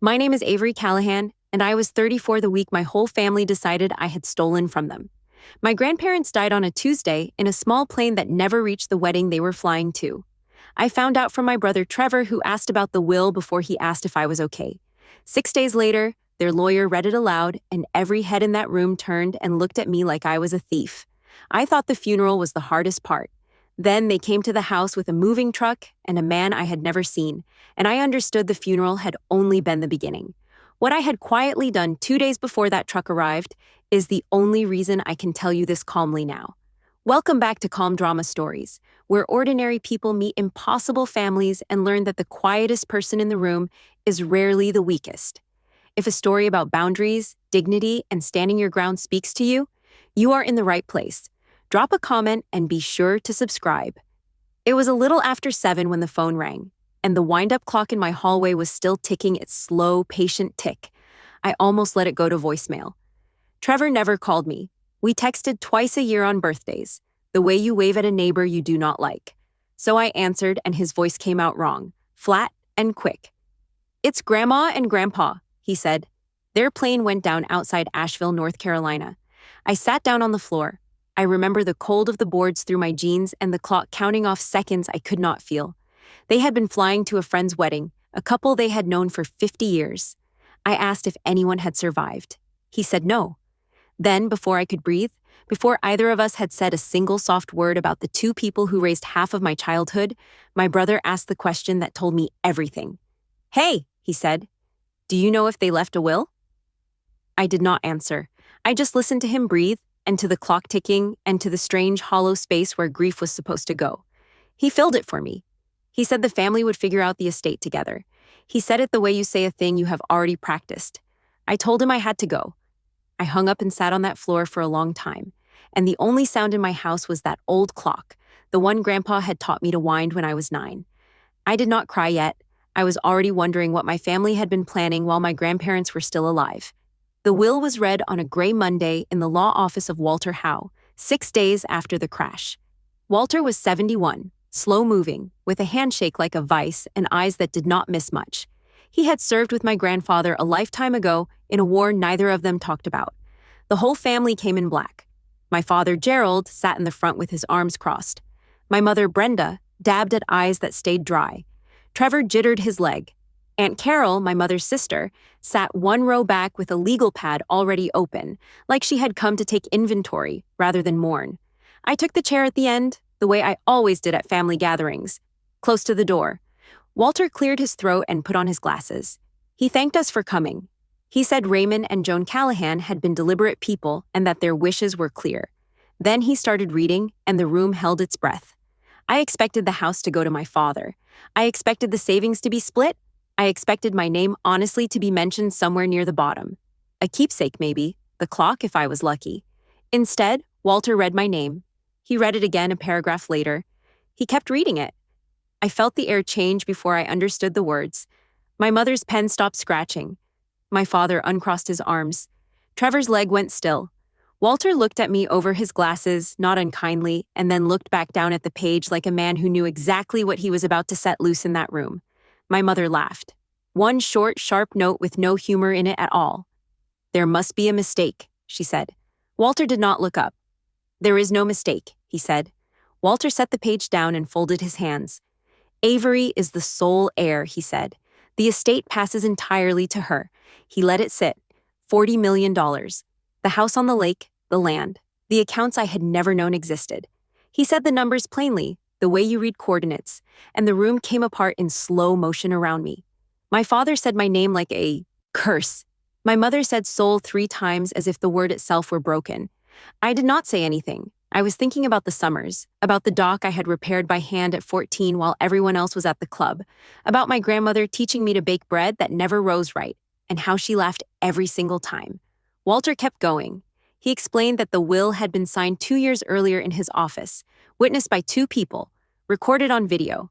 My name is Avery Callahan, and I was 34 the week my whole family decided I had stolen from them. My grandparents died on a Tuesday in a small plane that never reached the wedding they were flying to. I found out from my brother Trevor, who asked about the will before he asked if I was okay. 6 days later, their lawyer read it aloud, and every head in that room turned and looked at me like I was a thief. I thought the funeral was the hardest part. Then they came to the house with a moving truck and a man I had never seen, and I understood the funeral had only been the beginning. What I had quietly done 2 days before that truck arrived is the only reason I can tell you this calmly now. Welcome back to Calm Drama Stories, where ordinary people meet impossible families and learn that the quietest person in the room is rarely the weakest. If a story about boundaries, dignity, and standing your ground speaks to you, you are in the right place. Drop a comment and be sure to subscribe. It was a little after 7 when the phone rang, and the wind-up clock in my hallway was still ticking its slow, patient tick. I almost let it go to voicemail. Trevor never called me. We texted twice a year on birthdays, the way you wave at a neighbor you do not like. So I answered, and his voice came out wrong, flat and quick. "It's Grandma and Grandpa," he said. Their plane went down outside Asheville, North Carolina. I sat down on the floor. I remember the cold of the boards through my jeans and the clock counting off seconds I could not feel. They had been flying to a friend's wedding, a couple they had known for 50 years. I asked if anyone had survived. He said no. Then, before I could breathe, before either of us had said a single soft word about the two people who raised half of my childhood, my brother asked the question that told me everything. "Hey," he said, "do you know if they left a will?" I did not answer. I just listened to him breathe, and to the clock ticking, and to the strange hollow space where grief was supposed to go. He filled it for me. He said the family would figure out the estate together. He said it the way you say a thing you have already practiced. I told him I had to go. I hung up and sat on that floor for a long time, and the only sound in my house was that old clock, the one Grandpa had taught me to wind when I was 9. I did not cry yet. I was already wondering what my family had been planning while my grandparents were still alive. The will was read on a gray Monday in the law office of Walter Howe, 6 days after the crash. Walter was 71, slow-moving, with a handshake like a vice and eyes that did not miss much. He had served with my grandfather a lifetime ago in a war neither of them talked about. The whole family came in black. My father, Gerald, sat in the front with his arms crossed. My mother, Brenda, dabbed at eyes that stayed dry. Trevor jittered his leg. Aunt Carol, my mother's sister, sat one row back with a legal pad already open, like she had come to take inventory rather than mourn. I took the chair at the end, the way I always did at family gatherings, close to the door. Walter cleared his throat and put on his glasses. He thanked us for coming. He said Raymond and Joan Callahan had been deliberate people and that their wishes were clear. Then he started reading, and the room held its breath. I expected the house to go to my father. I expected the savings to be split. I expected my name honestly to be mentioned somewhere near the bottom. A keepsake maybe, the clock if I was lucky. Instead, Walter read my name. He read it again a paragraph later. He kept reading it. I felt the air change before I understood the words. My mother's pen stopped scratching. My father uncrossed his arms. Trevor's leg went still. Walter looked at me over his glasses, not unkindly, and then looked back down at the page like a man who knew exactly what he was about to set loose in that room. My mother laughed. One short, sharp note with no humor in it at all. "There must be a mistake," she said. Walter did not look up. "There is no mistake," he said. Walter set the page down and folded his hands. "Avery is the sole heir," he said. "The estate passes entirely to her." He let it sit. $40 million. The house on the lake, the land, the accounts I had never known existed. He said the numbers plainly, the way you read coordinates, and the room came apart in slow motion around me. My father said my name like a curse. My mother said soul 3 times as if the word itself were broken. I did not say anything. I was thinking about the summers, about the dock I had repaired by hand at 14 while everyone else was at the club, about my grandmother teaching me to bake bread that never rose right, and how she laughed every single time. Walter kept going. He explained that the will had been signed 2 years earlier in his office, witnessed by 2 people, recorded on video.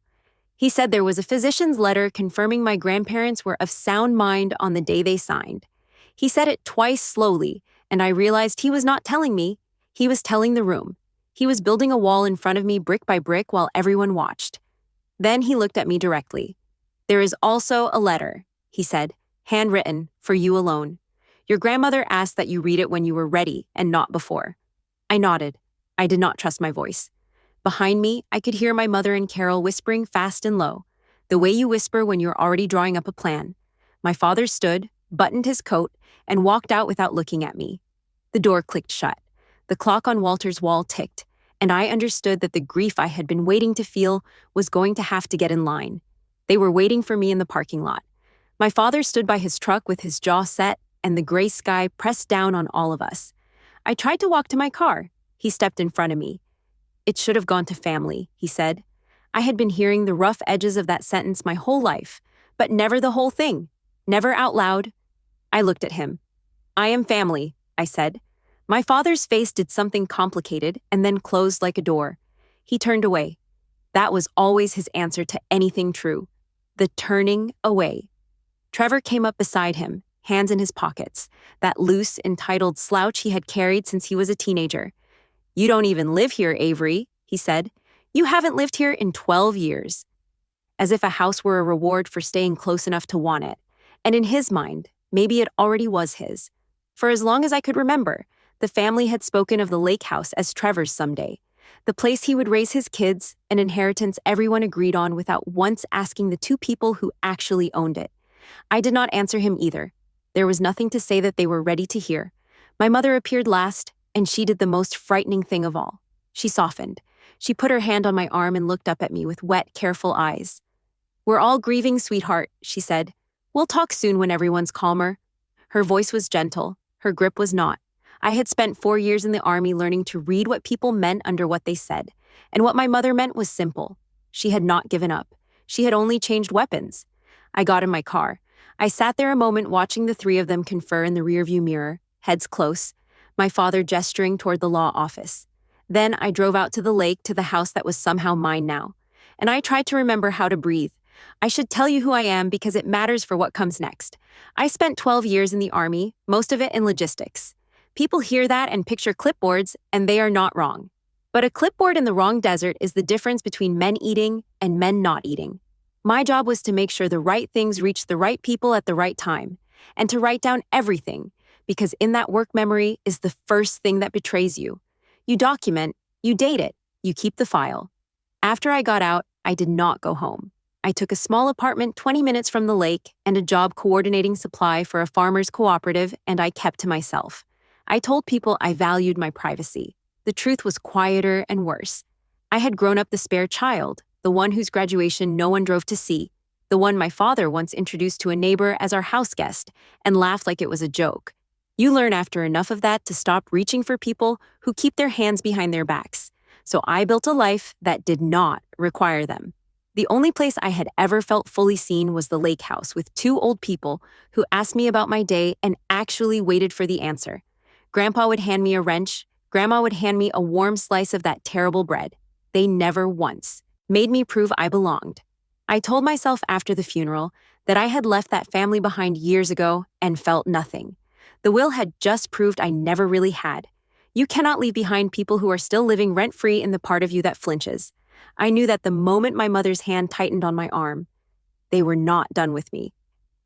He said there was a physician's letter confirming my grandparents were of sound mind on the day they signed. He said it twice slowly, and I realized he was not telling me. He was telling the room. He was building a wall in front of me brick by brick while everyone watched. Then he looked at me directly. "There is also a letter," he said, Handwritten, for you alone. Your grandmother asked that you read it when you were ready and not before. I nodded. I did not trust my voice. Behind me, I could hear my mother and Carol whispering fast and low, the way you whisper when you're already drawing up a plan. My father stood, buttoned his coat, and walked out without looking at me. The door clicked shut. The clock on Walter's wall ticked, and I understood that the grief I had been waiting to feel was going to have to get in line. They were waiting for me in the parking lot. My father stood by his truck with his jaw set and the gray sky pressed down on all of us. I tried to walk to my car. He stepped in front of me. It should have gone to family, he said. I had been hearing the rough edges of that sentence my whole life, but never the whole thing, never out loud. I looked at him. I am family, I said. My father's face did something complicated and then closed like a door. He turned away. That was always his answer to anything true. The turning away. Trevor came up beside him, hands in his pockets, that loose, entitled slouch he had carried since he was a teenager. You don't even live here, Avery, he said. You haven't lived here in 12 years. As if a house were a reward for staying close enough to want it. And in his mind, maybe it already was his. For as long as I could remember, the family had spoken of the lake house as Trevor's someday. The place he would raise his kids, an inheritance everyone agreed on without once asking the two people who actually owned it. I did not answer him either. There was nothing to say that they were ready to hear. My mother appeared last, and she did the most frightening thing of all. She softened. She put her hand on my arm and looked up at me with wet, careful eyes. We're all grieving, sweetheart, she said. We'll talk soon when everyone's calmer. Her voice was gentle. Her grip was not. I had spent 4 years in the army learning to read what people meant under what they said. And what my mother meant was simple. She had not given up. She had only changed weapons. I got in my car. I sat there a moment watching the three of them confer in the rearview mirror, heads close, my father gesturing toward the law office. Then I drove out to the lake to the house that was somehow mine now. And I tried to remember how to breathe. I should tell you who I am because it matters for what comes next. I spent 12 years in the Army, most of it in logistics. People hear that and picture clipboards, and they are not wrong. But a clipboard in the wrong desert is the difference between men eating and men not eating. My job was to make sure the right things reached the right people at the right time, and to write down everything, because in that work memory is the first thing that betrays you. You document, you date it, you keep the file. After I got out, I did not go home. I took a small apartment 20 minutes from the lake and a job coordinating supply for a farmers cooperative, and I kept to myself. I told people I valued my privacy. The truth was quieter and worse. I had grown up the spare child, the one whose graduation no one drove to see, the one my father once introduced to a neighbor as our houseguest and laughed like it was a joke. You learn after enough of that to stop reaching for people who keep their hands behind their backs. So I built a life that did not require them. The only place I had ever felt fully seen was the lake house with two old people who asked me about my day and actually waited for the answer. Grandpa would hand me a wrench. Grandma would hand me a warm slice of that terrible bread. They never once made me prove I belonged. I told myself after the funeral that I had left that family behind years ago and felt nothing. The will had just proved I never really had. You cannot leave behind people who are still living rent-free in the part of you that flinches. I knew that the moment my mother's hand tightened on my arm. They were not done with me.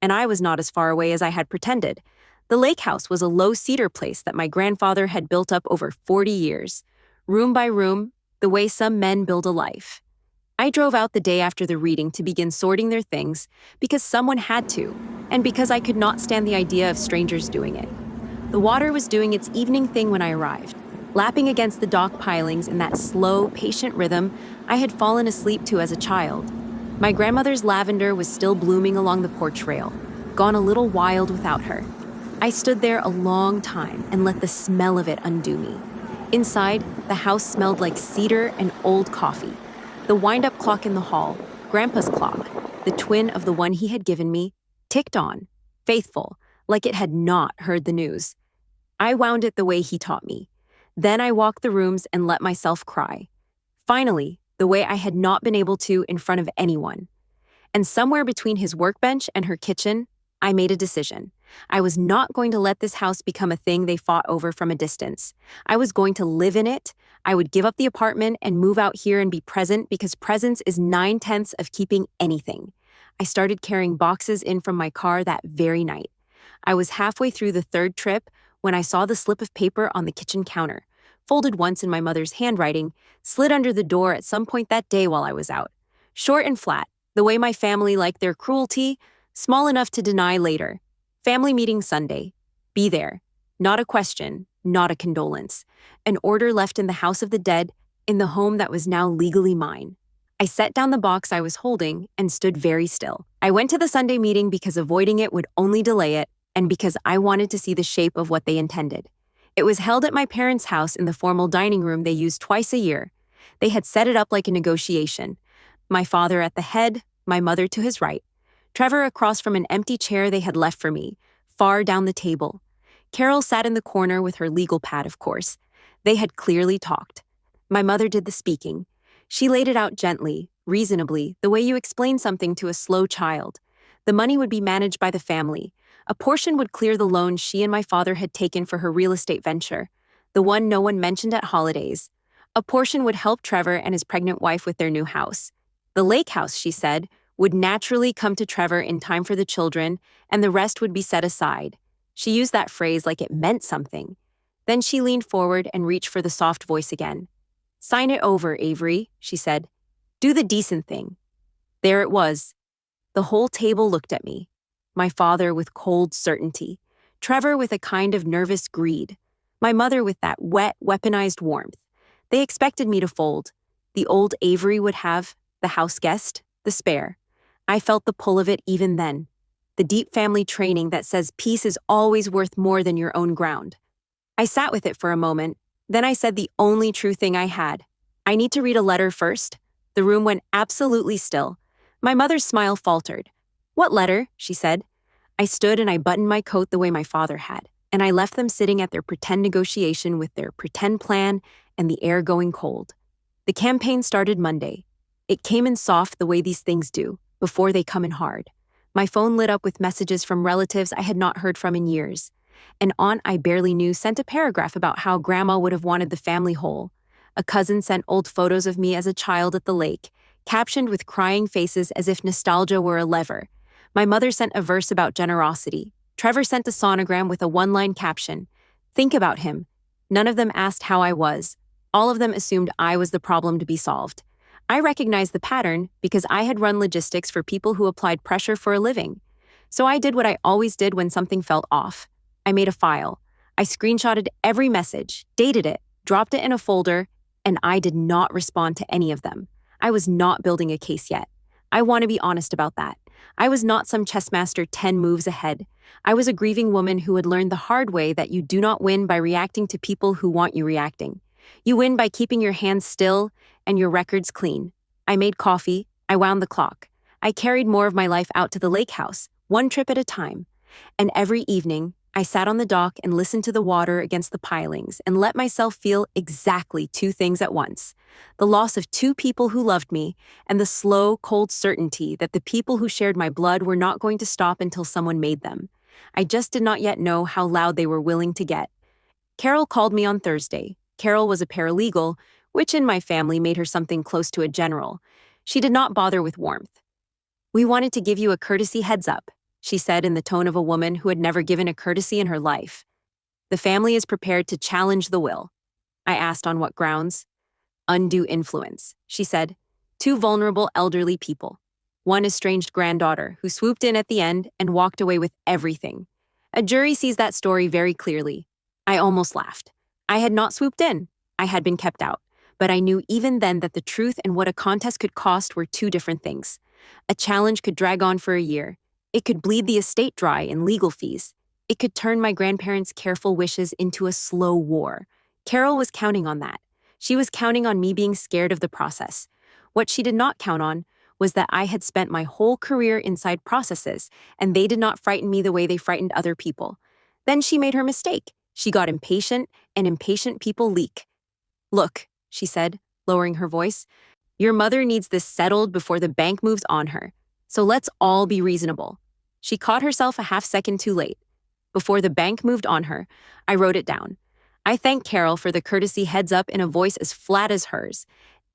And I was not as far away as I had pretended. The lake house was a low cedar place that my grandfather had built up over 40 years, room by room, the way some men build a life. I drove out the day after the reading to begin sorting their things because someone had to, and because I could not stand the idea of strangers doing it. The water was doing its evening thing when I arrived, lapping against the dock pilings in that slow, patient rhythm I had fallen asleep to as a child. My grandmother's lavender was still blooming along the porch rail, gone a little wild without her. I stood there a long time and let the smell of it undo me. Inside, the house smelled like cedar and old coffee. The wind-up clock in the hall, Grandpa's clock, the twin of the one he had given me, ticked on, faithful, like it had not heard the news. I wound it the way he taught me. Then I walked the rooms and let myself cry. Finally, the way I had not been able to in front of anyone. And somewhere between his workbench and her kitchen, I made a decision. I was not going to let this house become a thing they fought over from a distance. I was going to live in it. I would give up the apartment and move out here and be present because presence is 9/10 of keeping anything. I started carrying boxes in from my car that very night. I was halfway through the third trip when I saw the slip of paper on the kitchen counter, folded once in my mother's handwriting, slid under the door at some point that day while I was out. Short and flat, the way my family liked their cruelty, small enough to deny later. Family meeting Sunday. Be there. Not a question, not a condolence. An order left in the house of the dead, in the home that was now legally mine. I set down the box I was holding and stood very still. I went to the Sunday meeting because avoiding it would only delay it, and because I wanted to see the shape of what they intended. It was held at my parents' house in the formal dining room they used twice a year. They had set it up like a negotiation. My father at the head, my mother to his right. Trevor across from an empty chair they had left for me, far down the table. Carol sat in the corner with her legal pad, of course. They had clearly talked. My mother did the speaking. She laid it out gently, reasonably, the way you explain something to a slow child. The money would be managed by the family. A portion would clear the loan she and my father had taken for her real estate venture, the one no one mentioned at holidays. A portion would help Trevor and his pregnant wife with their new house. The lake house, she said, would naturally come to Trevor in time for the children, and the rest would be set aside. She used that phrase like it meant something. Then she leaned forward and reached for the soft voice again. "Sign it over, Avery," she said. "Do the decent thing." There it was. The whole table looked at me. My father with cold certainty. Trevor with a kind of nervous greed. My mother with that wet, weaponized warmth. They expected me to fold. The old Avery would have, the house guest, the spare. I felt the pull of it even then. The deep family training that says peace is always worth more than your own ground. I sat with it for a moment. Then I said the only true thing I had. "I need to read a letter first." The room went absolutely still. My mother's smile faltered. "What letter?" she said. I stood and I buttoned my coat the way my father had, and I left them sitting at their pretend negotiation with their pretend plan and the air going cold. The campaign started Monday. It came in soft the way these things do, before they come in hard. My phone lit up with messages from relatives I had not heard from in years. An aunt I barely knew sent a paragraph about how grandma would have wanted the family whole. A cousin sent old photos of me as a child at the lake, captioned with crying faces as if nostalgia were a lever. My mother sent a verse about generosity. Trevor sent a sonogram with a one-line caption. "Think about him." None of them asked how I was. All of them assumed I was the problem to be solved. I recognized the pattern because I had run logistics for people who applied pressure for a living. So I did what I always did when something felt off. I made a file. I screenshotted every message, dated it, dropped it in a folder, and I did not respond to any of them. I was not building a case yet. I want to be honest about that. I was not some chess master 10 moves ahead. I was a grieving woman who had learned the hard way that you do not win by reacting to people who want you reacting. You win by keeping your hands still and your records clean. I made coffee. I wound the clock. I carried more of my life out to the lake house, one trip at a time. And every evening, I sat on the dock and listened to the water against the pilings and let myself feel exactly two things at once: the loss of two people who loved me and the slow, cold certainty that the people who shared my blood were not going to stop until someone made them. I just did not yet know how loud they were willing to get. Carol called me on Thursday. Carol was a paralegal, which in my family made her something close to a general. She did not bother with warmth. "We wanted to give you a courtesy heads up," she said in the tone of a woman who had never given a courtesy in her life. "The family is prepared to challenge the will." I asked on what grounds. "Undue influence," she said. "Two vulnerable elderly people. One estranged granddaughter who swooped in at the end and walked away with everything. A jury sees that story very clearly." I almost laughed. I had not swooped in. I had been kept out. But I knew even then that the truth and what a contest could cost were two different things. A challenge could drag on for a year. It could bleed the estate dry in legal fees. It could turn my grandparents' careful wishes into a slow war. Carol was counting on that. She was counting on me being scared of the process. What she did not count on was that I had spent my whole career inside processes, and they did not frighten me the way they frightened other people. Then she made her mistake. She got impatient, and impatient people leak. "Look," she said, lowering her voice, "your mother needs this settled before the bank moves on her. So let's all be reasonable." She caught herself a half second too late. Before the bank moved on her, I wrote it down. I thanked Carol for the courtesy heads up in a voice as flat as hers,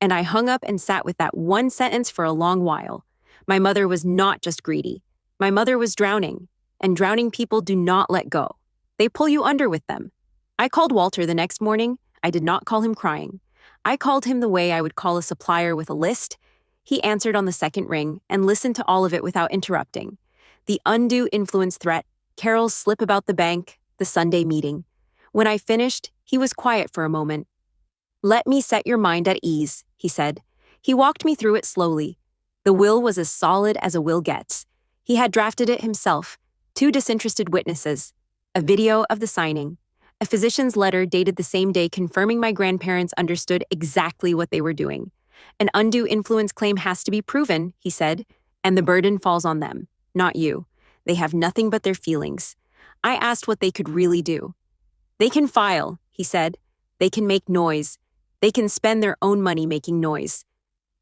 and I hung up and sat with that one sentence for a long while. My mother was not just greedy. My mother was drowning, and drowning people do not let go. They pull you under with them. I called Walter the next morning. I did not call him crying. I called him the way I would call a supplier with a list. He answered on the second ring and listened to all of it without interrupting. The undue influence threat, Carol's slip about the bank, the Sunday meeting. When I finished, he was quiet for a moment. "Let me set your mind at ease," he said. He walked me through it slowly. The will was as solid as a will gets. He had drafted it himself, 2 disinterested witnesses, a video of the signing, a physician's letter dated the same day confirming my grandparents understood exactly what they were doing. An undue influence claim has to be proven, he said, and the burden falls on them, not you. They have nothing but their feelings. I asked what they could really do. "They can file," he said. "They can make noise. They can spend their own money making noise."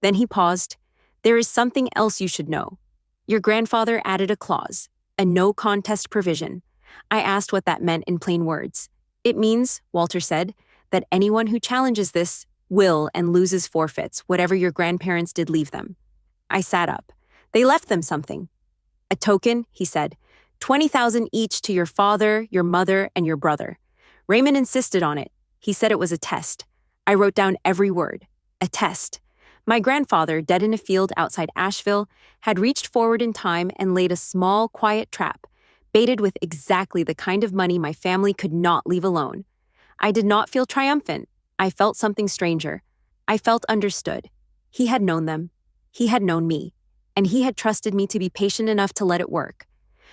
Then he paused. "There is something else you should know. Your grandfather added a clause, a no contest provision." I asked what that meant in plain words. "It means," Walter said, "that anyone who challenges this will and loses forfeits whatever your grandparents did leave them." I sat up. "They left them something." "A token," he said. 20,000 each to your father, your mother, and your brother. Raymond insisted on it. He said it was a test. I wrote down every word. A test. My grandfather, dead in a field outside Asheville, had reached forward in time and laid a small, quiet trap, baited with exactly the kind of money my family could not leave alone. I did not feel triumphant. I felt something stranger. I felt understood. He had known them. He had known me. And he had trusted me to be patient enough to let it work.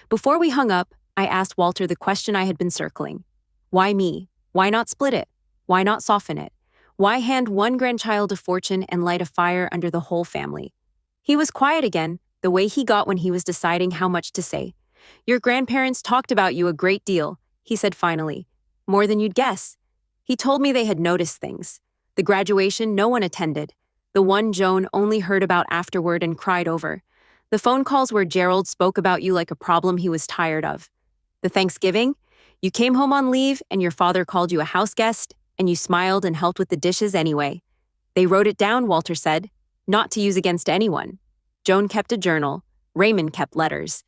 Before we hung up, I asked Walter the question I had been circling. Why me? Why not split it? Why not soften it? Why hand one grandchild a fortune and light a fire under the whole family? He was quiet again, the way he got when he was deciding how much to say. "Your grandparents talked about you a great deal," he said finally. "More than you'd guess." He told me they had noticed things. The graduation no one attended. The one Joan only heard about afterward and cried over. The phone calls where Gerald spoke about you like a problem he was tired of. The Thanksgiving? You came home on leave and your father called you a house guest, and you smiled and helped with the dishes anyway. They wrote it down, Walter said, not to use against anyone. Joan kept a journal. Raymond kept letters.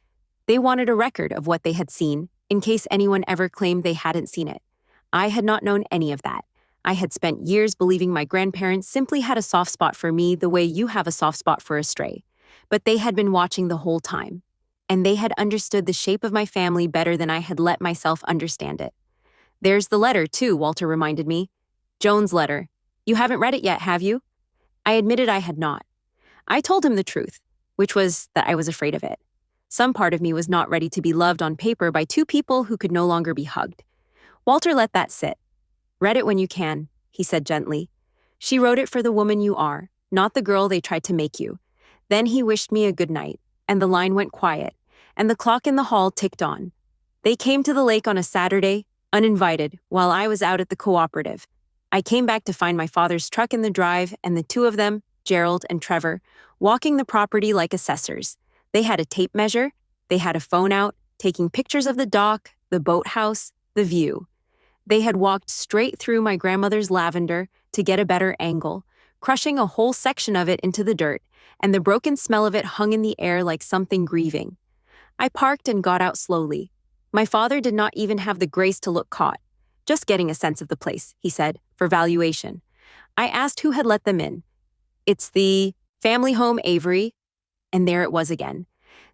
They wanted a record of what they had seen, in case anyone ever claimed they hadn't seen it. I had not known any of that. I had spent years believing my grandparents simply had a soft spot for me the way you have a soft spot for a stray. But they had been watching the whole time. And they had understood the shape of my family better than I had let myself understand it. "There's the letter, too," Walter reminded me. "Joan's letter. You haven't read it yet, have you?" I admitted I had not. I told him the truth, which was that I was afraid of it. Some part of me was not ready to be loved on paper by 2 people who could no longer be hugged. Walter let that sit. "Read it when you can," he said gently. "She wrote it for the woman you are, not the girl they tried to make you." Then he wished me a good night, and the line went quiet, and the clock in the hall ticked on. They came to the lake on a Saturday, uninvited, while I was out at the cooperative. I came back to find my father's truck in the drive and the 2 of them, Gerald and Trevor, walking the property like assessors. They had a tape measure, they had a phone out, taking pictures of the dock, the boathouse, the view. They had walked straight through my grandmother's lavender to get a better angle, crushing a whole section of it into the dirt, and the broken smell of it hung in the air like something grieving. I parked and got out slowly. My father did not even have the grace to look caught. "Just getting a sense of the place," he said, "for valuation." I asked who had let them in. "It's the family home Avery." And there it was again.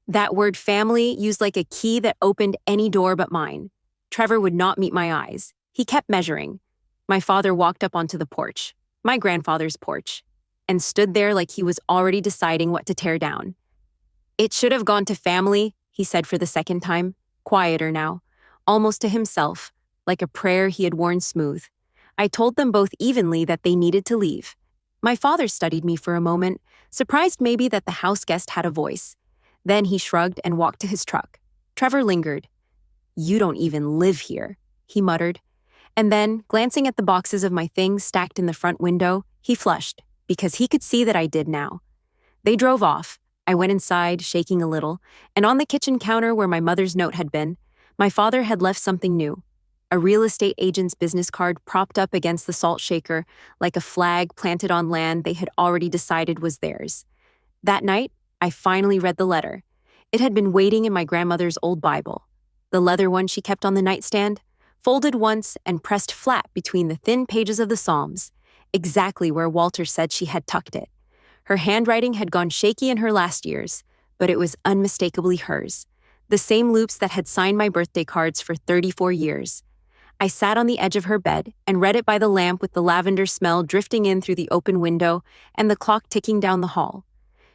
That word family used like a key that opened any door but mine. Trevor would not meet my eyes. He kept measuring. My father walked up onto the porch, my grandfather's porch, and stood there like he was already deciding what to tear down. "It should have gone to family," he said for the second time, quieter now, almost to himself, like a prayer he had worn smooth. I told them both evenly that they needed to leave. My father studied me for a moment, surprised maybe that the house guest had a voice. Then he shrugged and walked to his truck. Trevor lingered. "You don't even live here," he muttered. And then, glancing at the boxes of my things stacked in the front window, he flushed, because he could see that I did now. They drove off. I went inside, shaking a little, and on the kitchen counter where my mother's note had been, my father had left something new. A real estate agent's business card propped up against the salt shaker, like a flag planted on land they had already decided was theirs. That night, I finally read the letter. It had been waiting in my grandmother's old Bible. The leather one she kept on the nightstand, folded once and pressed flat between the thin pages of the Psalms, exactly where Walter said she had tucked it. Her handwriting had gone shaky in her last years, but it was unmistakably hers. The same loops that had signed my birthday cards for 34 years. I sat on the edge of her bed and read it by the lamp with the lavender smell drifting in through the open window and the clock ticking down the hall.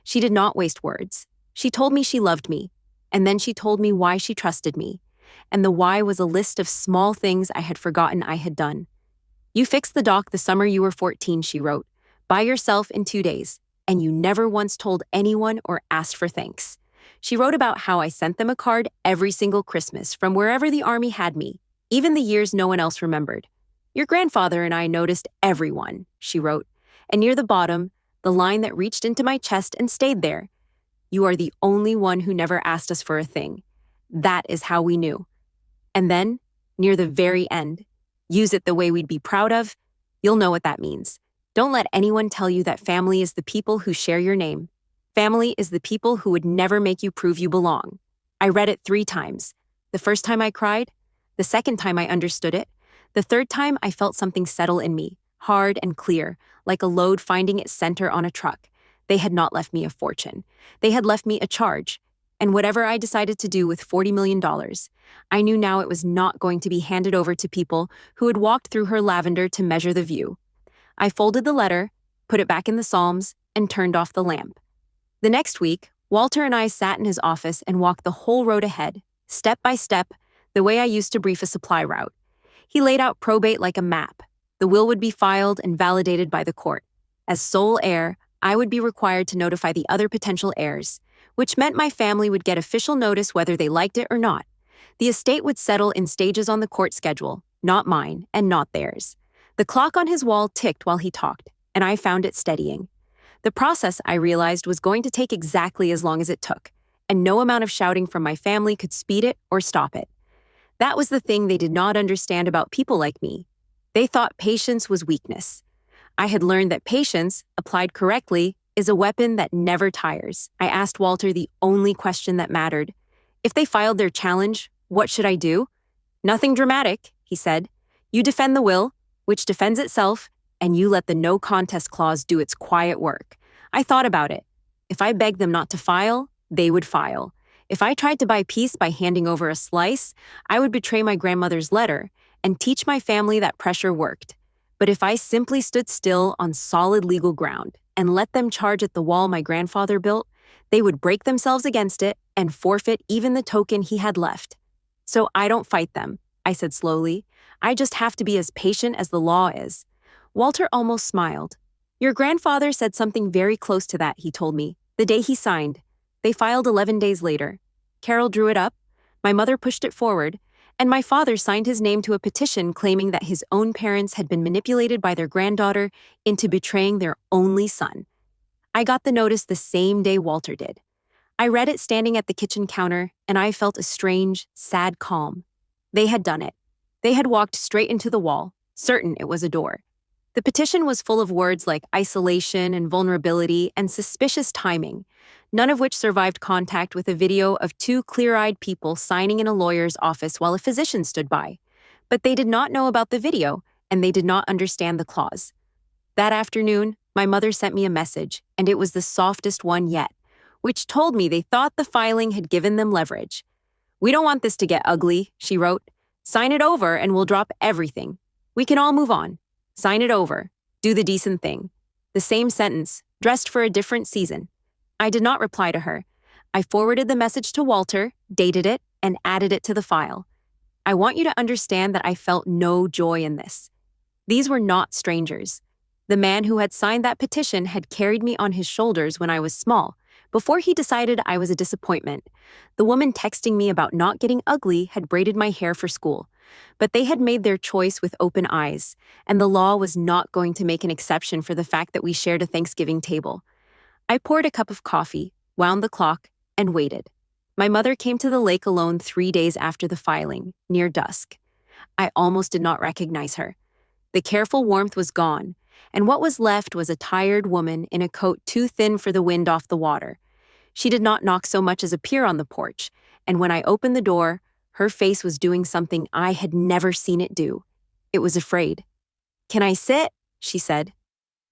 She did not waste words. She told me she loved me, and then she told me why she trusted me. And the why was a list of small things I had forgotten I had done. You fixed the dock the summer you were 14, she wrote, by yourself in 2 days, and you never once told anyone or asked for thanks. She wrote about how I sent them a card every single Christmas from wherever the army had me, even the years no one else remembered. Your grandfather and I noticed everyone, she wrote, and near the bottom, the line that reached into my chest and stayed there. You are the only one who never asked us for a thing. That is how we knew. And then, near the very end, use it the way we'd be proud of. You'll know what that means. Don't let anyone tell you that family is the people who share your name. Family is the people who would never make you prove you belong. I read it 3 times. The first time I cried, the second time I understood it, the third time I felt something settle in me, hard and clear, like a load finding its center on a truck. They had not left me a fortune. They had left me a charge. And whatever I decided to do with $40 million, I knew now it was not going to be handed over to people who had walked through her lavender to measure the view. I folded the letter, put it back in the Psalms, and turned off the lamp. The next week, Walter and I sat in his office and walked the whole road ahead, step by step, the way I used to brief a supply route. He laid out probate like a map. The will would be filed and validated by the court. As sole heir, I would be required to notify the other potential heirs, which meant my family would get official notice whether they liked it or not. The estate would settle in stages on the court schedule, not mine and not theirs. The clock on his wall ticked while he talked, and I found it steadying. The process, I realized, was going to take exactly as long as it took, and no amount of shouting from my family could speed it or stop it. That was the thing they did not understand about people like me. They thought patience was weakness. I had learned that patience, applied correctly, is a weapon that never tires. I asked Walter the only question that mattered. If they filed their challenge, what should I do? Nothing dramatic, he said. You defend the will, which defends itself, and you let the no contest clause do its quiet work. I thought about it. If I begged them not to file, they would file. If I tried to buy peace by handing over a slice, I would betray my grandmother's letter and teach my family that pressure worked. But if I simply stood still on solid legal ground and let them charge at the wall my grandfather built, they would break themselves against it and forfeit even the token he had left. So I don't fight them, I said slowly. I just have to be as patient as the law is. Walter almost smiled. Your grandfather said something very close to that, he told me, the day he signed. They filed 11 days later. Carol drew it up, my mother pushed it forward, and my father signed his name to a petition claiming that his own parents had been manipulated by their granddaughter into betraying their only son. I got the notice the same day Walter did. I read it standing at the kitchen counter, and I felt a strange, sad calm. They had done it. They had walked straight into the wall, certain it was a door. The petition was full of words like isolation and vulnerability and suspicious timing, none of which survived contact with a video of 2 clear-eyed people signing in a lawyer's office while a physician stood by. But they did not know about the video, and they did not understand the clause. That afternoon, my mother sent me a message, and it was the softest one yet, which told me they thought the filing had given them leverage. We don't want this to get ugly, she wrote. Sign it over and we'll drop everything. We can all move on. Sign it over. Do the decent thing. The same sentence, dressed for a different season. I did not reply to her. I forwarded the message to Walter, dated it, and added it to the file. I want you to understand that I felt no joy in this. These were not strangers. The man who had signed that petition had carried me on his shoulders when I was small, before he decided I was a disappointment. The woman texting me about not getting ugly had braided my hair for school. But they had made their choice with open eyes, and the law was not going to make an exception for the fact that we shared a Thanksgiving table. I poured a cup of coffee, wound the clock, and waited. My mother came to the lake alone 3 days after the filing, near dusk. I almost did not recognize her. The careful warmth was gone, and what was left was a tired woman in a coat too thin for the wind off the water. She did not knock so much as appear on the porch, and when I opened the door, her face was doing something I had never seen it do. It was afraid. "Can I sit?" she said.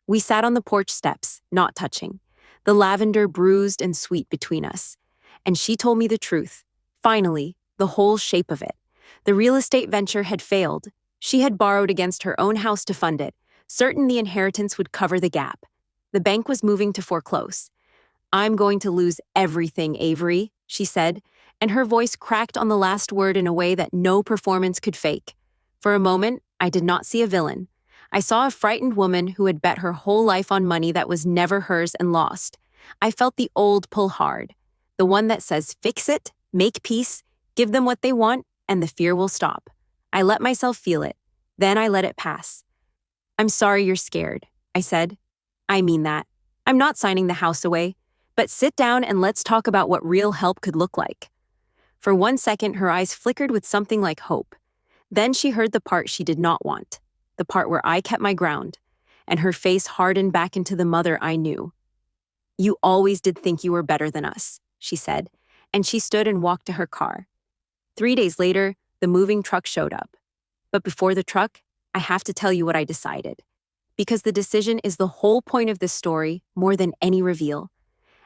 We sat on the porch steps, not touching, the lavender bruised and sweet between us. And she told me the truth. Finally, the whole shape of it. The real estate venture had failed. She had borrowed against her own house to fund it, certain the inheritance would cover the gap. The bank was moving to foreclose. "I'm going to lose everything, Avery," she said, and her voice cracked on the last word in a way that no performance could fake. For a moment, I did not see a villain. I saw a frightened woman who had bet her whole life on money that was never hers and lost. I felt the old pull hard, the one that says fix it, make peace, give them what they want, and the fear will stop. I let myself feel it. Then I let it pass. "I'm sorry you're scared," I said. "I mean that. I'm not signing the house away. But sit down and let's talk about what real help could look like." For 1 second, her eyes flickered with something like hope. Then she heard the part she did not want, the part where I kept my ground, and her face hardened back into the mother I knew. "You always did think you were better than us," she said, and she stood and walked to her car. 3 days later, the moving truck showed up. But before the truck, I have to tell you what I decided. Because the decision is the whole point of this story, more than any reveal.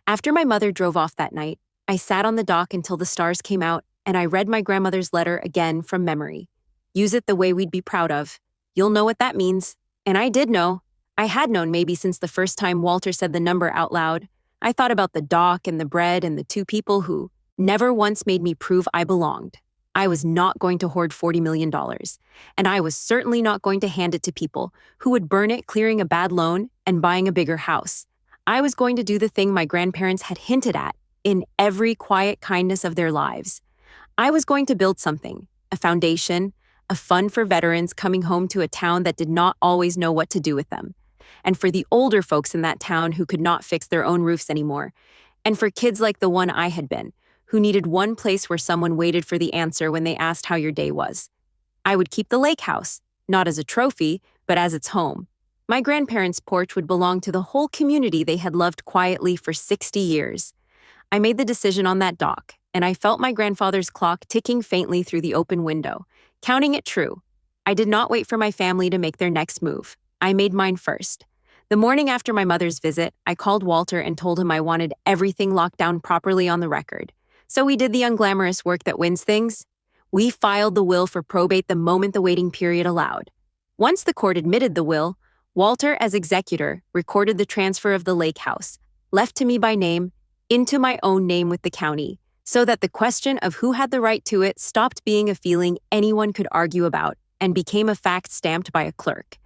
After my mother drove off that night, I sat on the dock until the stars came out, and I read my grandmother's letter again from memory. "Use it the way we'd be proud of. You'll know what that means." And I did know. I had known maybe since the first time Walter said the number out loud. I thought about the dock and the bread and the 2 people who never once made me prove I belonged. I was not going to hoard $40 million, and I was certainly not going to hand it to people who would burn it clearing a bad loan and buying a bigger house. I was going to do the thing my grandparents had hinted at in every quiet kindness of their lives. I was going to build something, a foundation, a fund for veterans coming home to a town that did not always know what to do with them, and for the older folks in that town who could not fix their own roofs anymore, and for kids like the one I had been, who needed one place where someone waited for the answer when they asked how your day was. I would keep the lake house, not as a trophy, but as its home. My grandparents' porch would belong to the whole community they had loved quietly for 60 years. I made the decision on that dock, and I felt my grandfather's clock ticking faintly through the open window, counting it true. I did not wait for my family to make their next move. I made mine first. The morning after my mother's visit, I called Walter and told him I wanted everything locked down properly on the record. So we did the unglamorous work that wins things. We filed the will for probate the moment the waiting period allowed. Once the court admitted the will, Walter, as executor, recorded the transfer of the lake house, left to me by name, into my own name with the county, so that the question of who had the right to it stopped being a feeling anyone could argue about and became a fact stamped by a clerk.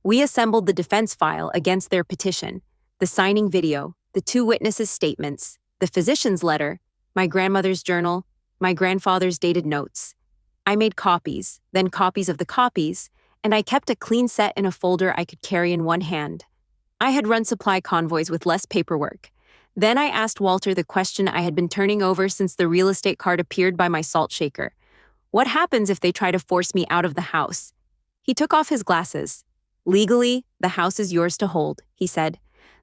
We assembled the defense file against their petition, the signing video, the 2 witnesses' statements, the physician's letter, my grandmother's journal, my grandfather's dated notes. I made copies, then copies of the copies, and I kept a clean set in a folder I could carry in one hand. I had run supply convoys with less paperwork. Then I asked Walter the question I had been turning over since the real estate card appeared by my salt shaker. What happens if they try to force me out of the house? He took off his glasses. "Legally, the house is yours to hold," he said.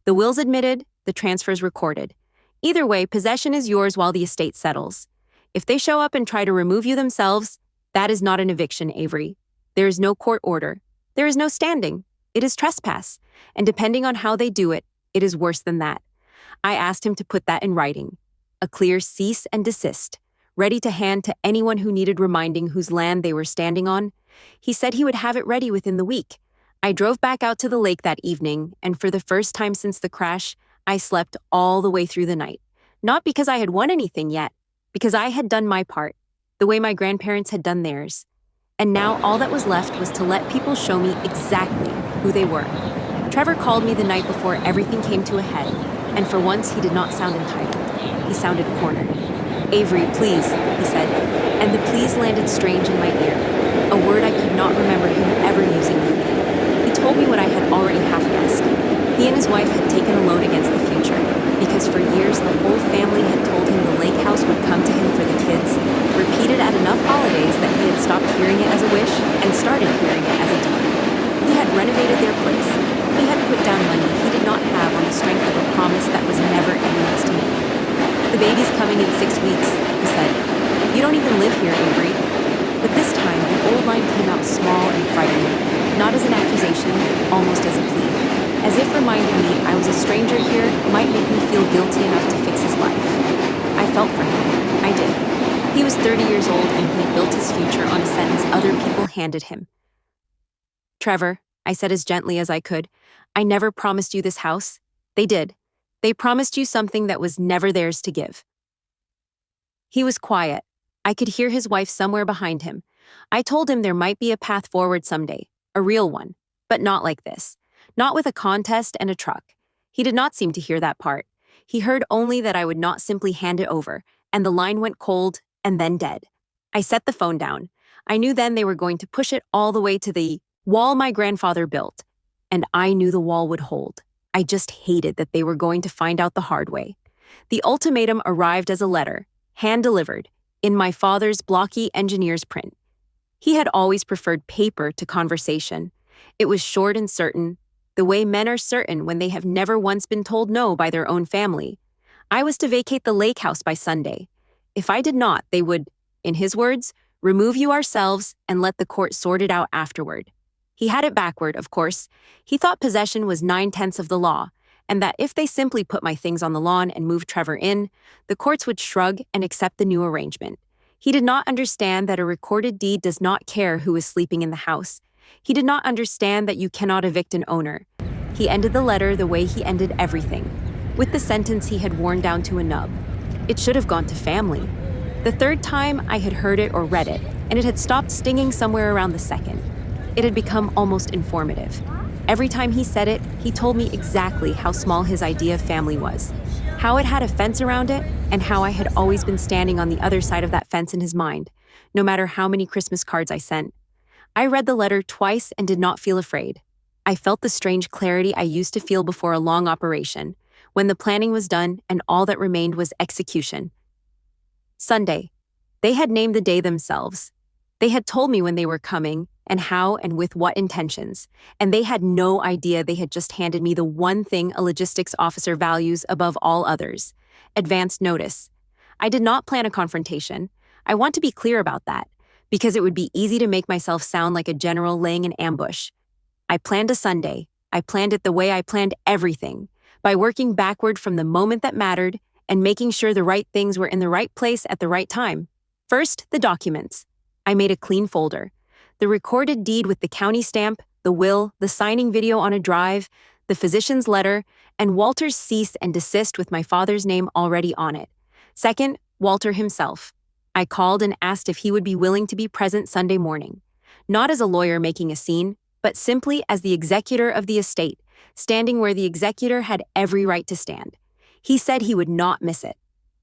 "The will's admitted, the transfer's recorded. Either way, possession is yours while the estate settles. If they show up and try to remove you themselves, that is not an eviction, Avery. There is no court order. There is no standing. It is trespass. And depending on how they do it, it is worse than that." I asked him to put that in writing. A clear cease and desist, ready to hand to anyone who needed reminding whose land they were standing on. He said he would have it ready within the week. I drove back out to the lake that evening, and for the first time since the crash, I slept all the way through the night. Not because I had won anything yet, because I had done my part, the way my grandparents had done theirs. And now all that was left was to let people show me exactly who they were. Trevor called me the night before everything came to a head, and for once he did not sound entitled. He sounded cornered. "Avery, please," he said, and the please landed strange in my ear, a word I could not remember him ever using with me. He told me what I had already half-guessed. He and his wife had taken a loan against the future, because for years the whole family had told him the lake house would come to him for the kids, repeated at enough holidays that he had stopped hearing it as a wish and started hearing it as a deed. He had renovated their place. He had put down money he did not have on the strength of a promise that was never anyone's to make. The baby's coming in 6 weeks, he said. You don't even live here, Avery. But this time, the old line came out small and frightening, not as an accusation, almost as a plea. As if reminding me I was a stranger here might make me feel guilty enough to fix his life. I felt for him. I did. He was 30 years old and he had built his future on a sentence other people handed him. Trevor, I said as gently as I could, I never promised you this house. They did. They promised you something that was never theirs to give. He was quiet. I could hear his wife somewhere behind him. I told him there might be a path forward someday, a real one, but not like this. Not with a contest and a truck. He did not seem to hear that part. He heard only that I would not simply hand it over, and the line went cold and then dead. I set the phone down. I knew then they were going to push it all the way to the wall my grandfather built, and I knew the wall would hold. I just hated that they were going to find out the hard way. The ultimatum arrived as a letter, hand-delivered, in my father's blocky engineer's print. He had always preferred paper to conversation. It was short and certain, the way men are certain when they have never once been told no by their own family. I was to vacate the lake house by Sunday. If I did not, they would, in his words, remove you ourselves and let the court sort it out afterward. He had it backward, of course. He thought possession was 9/10 of the law, and that if they simply put my things on the lawn and moved Trevor in, the courts would shrug and accept the new arrangement. He did not understand that a recorded deed does not care who is sleeping in the house. He did not understand that you cannot evict an owner. He ended the letter the way he ended everything, with the sentence he had worn down to a nub. It should have gone to family. The third time I had heard it or read it, and it had stopped stinging somewhere around the second. It had become almost informative. Every time he said it, he told me exactly how small his idea of family was, how it had a fence around it, and how I had always been standing on the other side of that fence in his mind, no matter how many Christmas cards I sent. I read the letter twice and did not feel afraid. I felt the strange clarity I used to feel before a long operation, when the planning was done and all that remained was execution. Sunday. They had named the day themselves. They had told me when they were coming, and how and with what intentions, and they had no idea they had just handed me the one thing a logistics officer values above all others: advance notice. I did not plan a confrontation. I want to be clear about that, because it would be easy to make myself sound like a general laying an ambush. I planned a Sunday. I planned it the way I planned everything, by working backward from the moment that mattered and making sure the right things were in the right place at the right time. First, the documents. I made a clean folder. The recorded deed with the county stamp, the will, the signing video on a drive, the physician's letter, and Walter's cease and desist with my father's name already on it. Second, Walter himself. I called and asked if he would be willing to be present Sunday morning, not as a lawyer making a scene, but simply as the executor of the estate, standing where the executor had every right to stand. He said he would not miss it.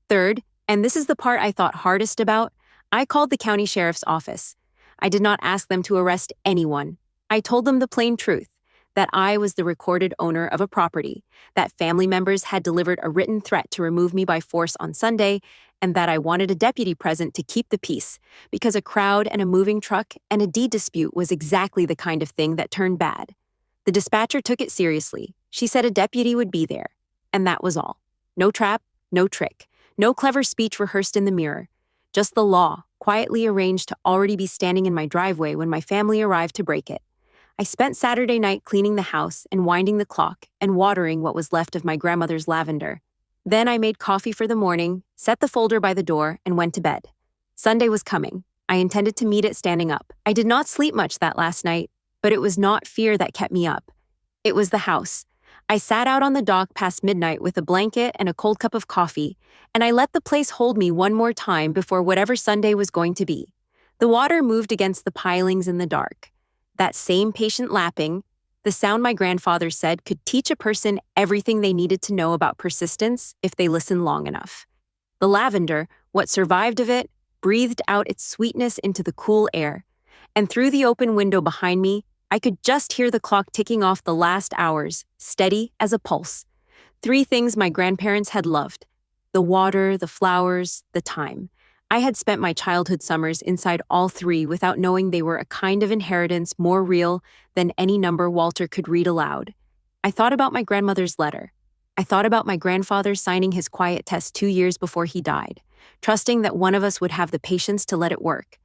Third, and this is the part I thought hardest about, I called the county sheriff's office. I did not ask them to arrest anyone. I told them the plain truth, that I was the recorded owner of a property, that family members had delivered a written threat to remove me by force on Sunday, and that I wanted a deputy present to keep the peace, because a crowd and a moving truck and a deed dispute was exactly the kind of thing that turned bad. The dispatcher took it seriously. She said a deputy would be there, and that was all. No trap, no trick, no clever speech rehearsed in the mirror. Just the law, quietly arranged to already be standing in my driveway when my family arrived to break it. I spent Saturday night cleaning the house and winding the clock and watering what was left of my grandmother's lavender. Then I made coffee for the morning, set the folder by the door, and went to bed. Sunday was coming. I intended to meet it standing up. I did not sleep much that last night, but it was not fear that kept me up. It was the house. I sat out on the dock past midnight with a blanket and a cold cup of coffee, and I let the place hold me one more time before whatever Sunday was going to be. The water moved against the pilings in the dark. That same patient lapping, the sound my grandfather said could teach a person everything they needed to know about persistence if they listened long enough. The lavender, what survived of it, breathed out its sweetness into the cool air, and through the open window behind me, I could just hear the clock ticking off the last hours, steady as a pulse. 3 things my grandparents had loved: the water, the flowers, the time. I had spent my childhood summers inside all 3 without knowing they were a kind of inheritance more real than any number Walter could read aloud. I thought about my grandmother's letter. I thought about my grandfather signing his quiet test 2 years before he died, trusting that one of us would have the patience to let it work.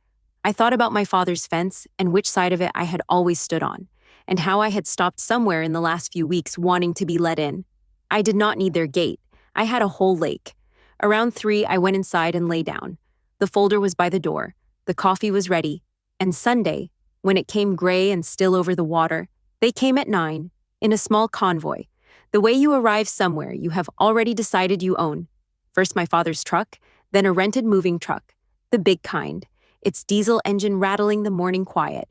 I thought about my father's fence and which side of it I had always stood on, and how I had stopped somewhere in the last few weeks wanting to be let in. I did not need their gate. I had a whole lake. Around 3, I went inside and lay down. The folder was by the door. The coffee was ready. And Sunday, when it came gray and still over the water, they came at 9, in a small convoy. The way you arrive somewhere you have already decided you own. First my father's truck, then a rented moving truck, the big kind, its diesel engine rattling the morning quiet.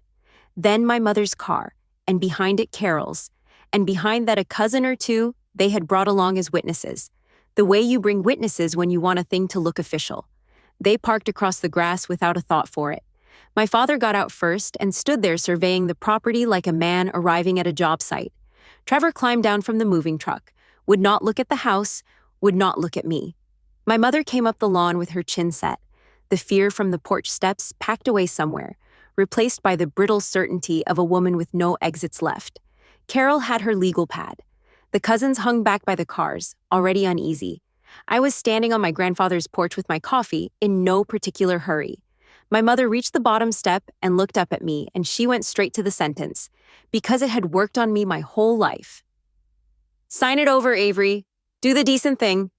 Then my mother's car, and behind it Carol's, and behind that a cousin or two they had brought along as witnesses. The way you bring witnesses when you want a thing to look official. They parked across the grass without a thought for it. My father got out first and stood there surveying the property like a man arriving at a job site. Trevor climbed down from the moving truck, would not look at the house, would not look at me. My mother came up the lawn with her chin set, the fear from the porch steps packed away somewhere, replaced by the brittle certainty of a woman with no exits left. Carol had her legal pad. The cousins hung back by the cars, already uneasy. I was standing on my grandfather's porch with my coffee, in no particular hurry. My mother reached the bottom step and looked up at me, and she went straight to the sentence, because it had worked on me my whole life. "Sign it over, Avery. Do the decent thing."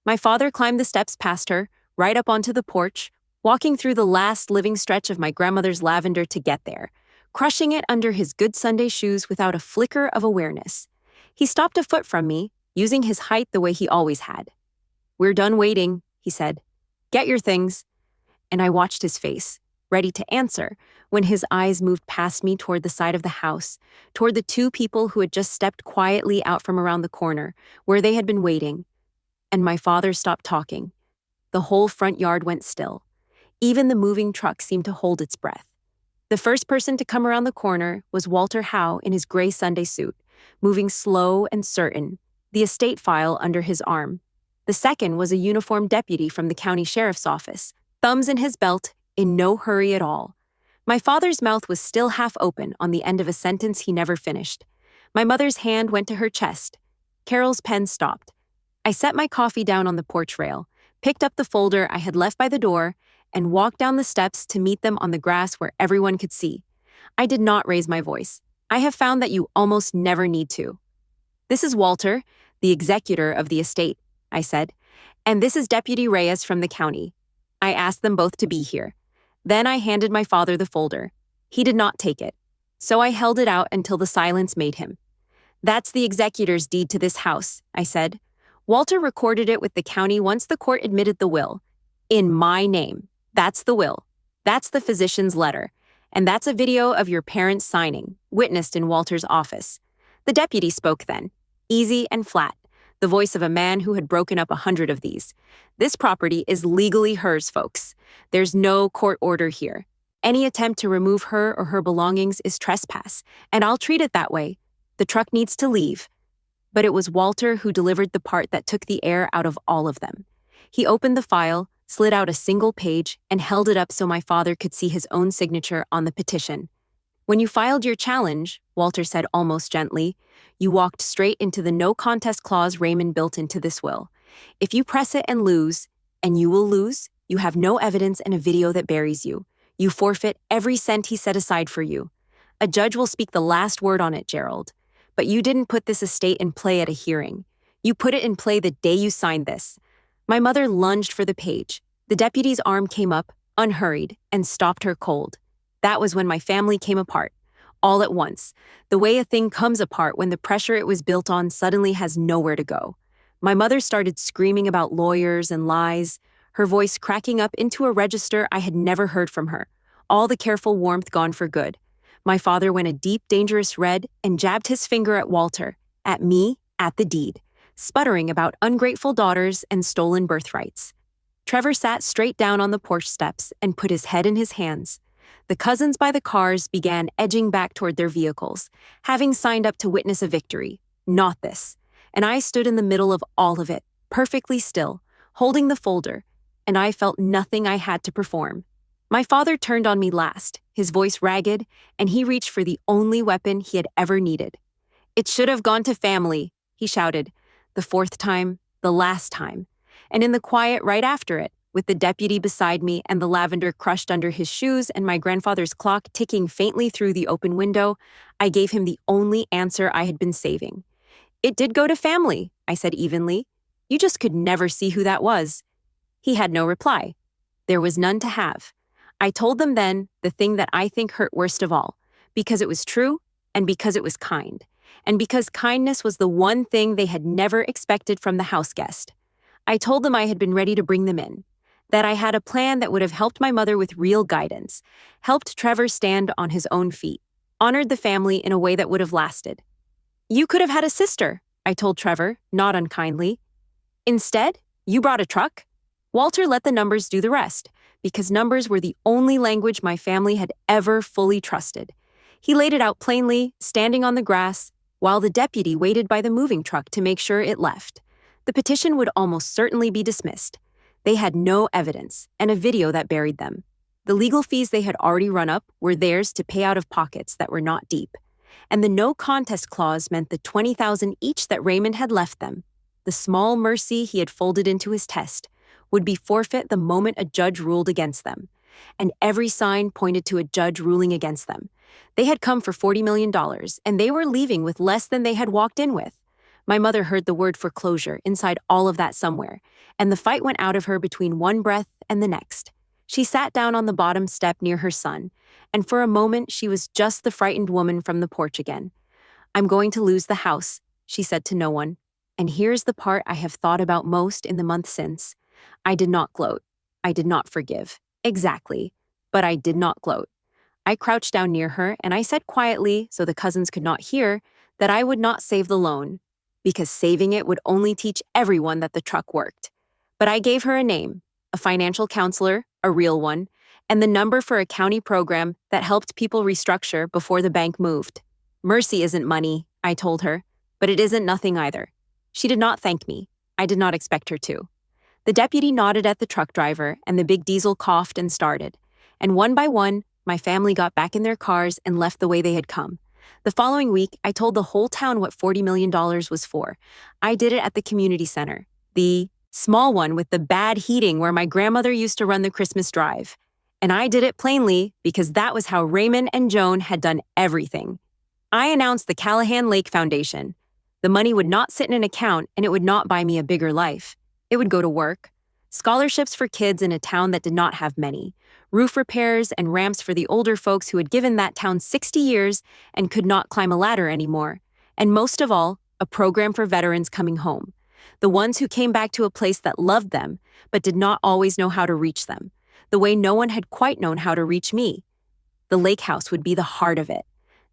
My father climbed the steps past her, right up onto the porch, walking through the last living stretch of my grandmother's lavender to get there, crushing it under his good Sunday shoes without a flicker of awareness. He stopped a foot from me, using his height the way he always had. "We're done waiting," he said. "Get your things." And I watched his face, ready to answer, when his eyes moved past me toward the side of the house, toward the 2 people who had just stepped quietly out from around the corner, where they had been waiting. And my father stopped talking. The whole front yard went still. Even the moving truck seemed to hold its breath. The first person to come around the corner was Walter Howe in his gray Sunday suit, moving slow and certain, the estate file under his arm. The second was a uniformed deputy from the county sheriff's office, thumbs in his belt, in no hurry at all. My father's mouth was still half open on the end of a sentence he never finished. My mother's hand went to her chest. Carol's pen stopped. I set my coffee down on the porch rail, picked up the folder I had left by the door, and walked down the steps to meet them on the grass where everyone could see. I did not raise my voice. I have found that you almost never need to. "This is Walter, the executor of the estate," I said, "and this is Deputy Reyes from the county." I asked them both to be here. Then I handed my father the folder. He did not take it, so I held it out until the silence made him. "That's the executor's deed to this house," I said. "Walter recorded it with the county once the court admitted the will. In my name. That's the will. That's the physician's letter. And that's a video of your parents signing, witnessed in Walter's office." The deputy spoke then, easy and flat, the voice of a man who had broken up 100 of these. "This property is legally hers, folks. There's no court order here. Any attempt to remove her or her belongings is trespass, and I'll treat it that way. The truck needs to leave." But it was Walter who delivered the part that took the air out of all of them. He opened the file, slid out a single page, and held it up so my father could see his own signature on the petition. "When you filed your challenge," Walter said almost gently, "you walked straight into the no contest clause Raymond built into this will. If you press it and lose, and you will lose, you have no evidence and a video that buries you. You forfeit every cent he set aside for you. A judge will speak the last word on it, Gerald. But you didn't put this estate in play at a hearing. You put it in play the day you signed this." My mother lunged for the page. The deputy's arm came up, unhurried, and stopped her cold. That was when my family came apart. All at once. The way a thing comes apart when the pressure it was built on suddenly has nowhere to go. My mother started screaming about lawyers and lies, her voice cracking up into a register I had never heard from her, all the careful warmth gone for good. My father went a deep, dangerous red and jabbed his finger at Walter, at me, at the deed, sputtering about ungrateful daughters and stolen birthrights. Trevor sat straight down on the porch steps and put his head in his hands. The cousins by the cars began edging back toward their vehicles, having signed up to witness a victory, not this. And I stood in the middle of all of it, perfectly still, holding the folder, and I felt nothing I had to perform. My father turned on me last, his voice ragged, and he reached for the only weapon he had ever needed. "It should have gone to family," he shouted. the fourth time, the last time. And in the quiet right after it, with the deputy beside me and the lavender crushed under his shoes and my grandfather's clock ticking faintly through the open window, I gave him the only answer I had been saving. "It did go to family," I said evenly. "You just could never see who that was." He had no reply. There was none to have. I told them then the thing that I think hurt worst of all, because it was true and because it was kind, and because kindness was the one thing they had never expected from the house guest. I told them I had been ready to bring them in, that I had a plan that would have helped my mother with real guidance, helped Trevor stand on his own feet, honored the family in a way that would have lasted. "You could have had a sister," I told Trevor, not unkindly. "Instead, you brought a truck." Walter let the numbers do the rest, because numbers were the only language my family had ever fully trusted. He laid it out plainly, standing on the grass, while the deputy waited by the moving truck to make sure it left. The petition would almost certainly be dismissed. They had no evidence, and a video that buried them. The legal fees they had already run up were theirs to pay out of pockets that were not deep. And the no contest clause meant the $20,000 each that Raymond had left them, the small mercy he had folded into his test, would be forfeit the moment a judge ruled against them. And every sign pointed to a judge ruling against them. They had come for $40 million, and they were leaving with less than they had walked in with. My mother heard the word foreclosure inside all of that somewhere, and the fight went out of her between one breath and the next. She sat down on the bottom step near her son, and for a moment she was just the frightened woman from the porch again. "I'm going to lose the house," she said to no one. And here's the part I have thought about most in the month since. I did not gloat. I did not forgive. Exactly. But I did not gloat. I crouched down near her, and I said quietly, so the cousins could not hear, that I would not save the loan, because saving it would only teach everyone that the truck worked. But I gave her a name, a financial counselor, a real one, and the number for a county program that helped people restructure before the bank moved. "Mercy isn't money," I told her, "but it isn't nothing either." She did not thank me. I did not expect her to. The deputy nodded at the truck driver, and the big diesel coughed and started. And one by one, my family got back in their cars and left the way they had come. The following week, I told the whole town what $40 million was for. I did it at the community center, the small one with the bad heating where my grandmother used to run the Christmas drive. And I did it plainly because that was how Raymond and Joan had done everything. I announced the Callahan Lake Foundation. The money would not sit in an account, and it would not buy me a bigger life. It would go to work. Scholarships for kids in a town that did not have many. Roof repairs and ramps for the older folks who had given that town 60 years and could not climb a ladder anymore. And most of all, a program for veterans coming home. The ones who came back to a place that loved them, but did not always know how to reach them. The way no one had quite known how to reach me. The lake house would be the heart of it.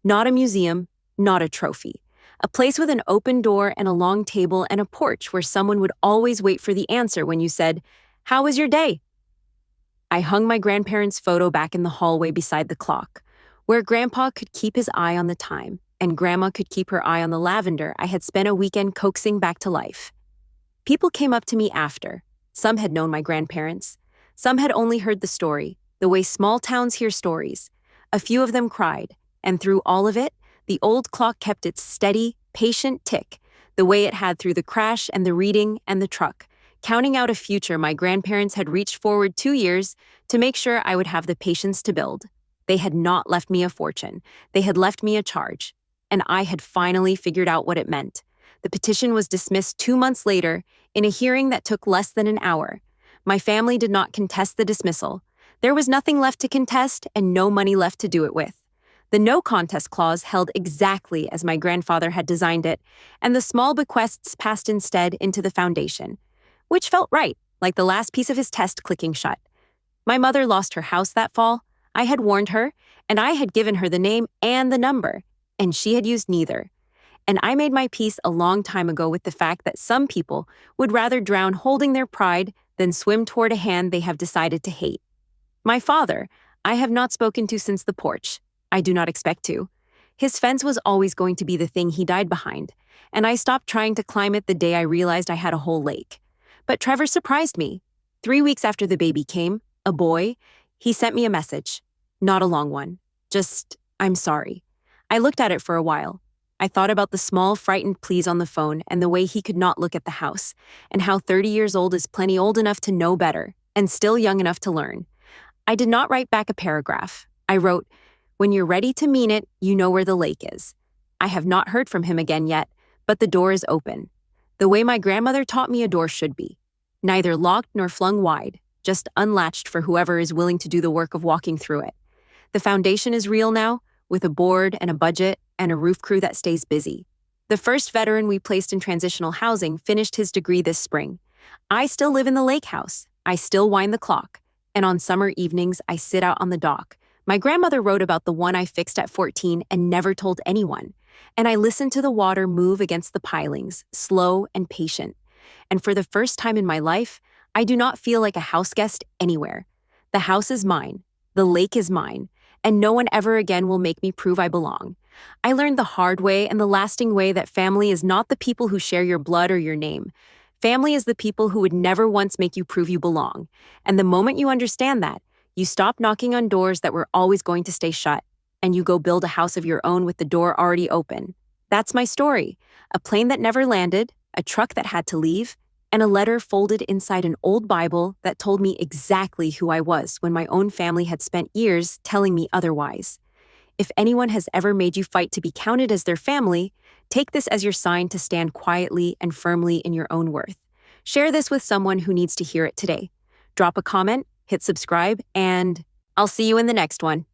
Not a museum, not a trophy. A place with an open door and a long table and a porch where someone would always wait for the answer when you said, "How was your day?" I hung my grandparents' photo back in the hallway beside the clock, where Grandpa could keep his eye on the time and Grandma could keep her eye on the lavender I had spent a weekend coaxing back to life. People came up to me after. Some had known my grandparents. Some had only heard the story, the way small towns hear stories. A few of them cried, and through all of it, the old clock kept its steady, patient tick, the way it had through the crash and the reading and the truck, counting out a future my grandparents had reached forward 2 years to make sure I would have the patience to build. They had not left me a fortune. They had left me a charge. And I had finally figured out what it meant. The petition was dismissed 2 months later in a hearing that took less than an hour. My family did not contest the dismissal. There was nothing left to contest and no money left to do it with. The no contest clause held exactly as my grandfather had designed it, and the small bequests passed instead into the foundation, which felt right, like the last piece of his test clicking shut. My mother lost her house that fall. I had warned her, and I had given her the name and the number, and she had used neither. And I made my peace a long time ago with the fact that some people would rather drown holding their pride than swim toward a hand they have decided to hate. My father, I have not spoken to since the porch. I do not expect to. His fence was always going to be the thing he died behind, and I stopped trying to climb it the day I realized I had a whole lake. But Trevor surprised me. 3 weeks after the baby came, a boy, he sent me a message. Not a long one. Just, "I'm sorry." I looked at it for a while. I thought about the small, frightened pleas on the phone and the way he could not look at the house, and how 30 years old is plenty old enough to know better and still young enough to learn. I did not write back a paragraph. I wrote, "When you're ready to mean it, you know where the lake is." I have not heard from him again yet, but the door is open. The way my grandmother taught me a door should be. Neither locked nor flung wide, just unlatched for whoever is willing to do the work of walking through it. The foundation is real now, with a board and a budget and a roof crew that stays busy. The first veteran we placed in transitional housing finished his degree this spring. I still live in the lake house. I still wind the clock. And on summer evenings, I sit out on the dock. My grandmother wrote about the one I fixed at 14 and never told anyone. And I listen to the water move against the pilings, slow and patient. And for the first time in my life, I do not feel like a house guest anywhere. The house is mine, the lake is mine, and no one ever again will make me prove I belong. I learned the hard way and the lasting way that family is not the people who share your blood or your name. Family is the people who would never once make you prove you belong. And the moment you understand that, you stop knocking on doors that were always going to stay shut, and you go build a house of your own with the door already open. That's my story. A plane that never landed, a truck that had to leave, and a letter folded inside an old Bible that told me exactly who I was when my own family had spent years telling me otherwise. If anyone has ever made you fight to be counted as their family, take this as your sign to stand quietly and firmly in your own worth. Share this with someone who needs to hear it today. Drop a comment, hit subscribe, and I'll see you in the next one.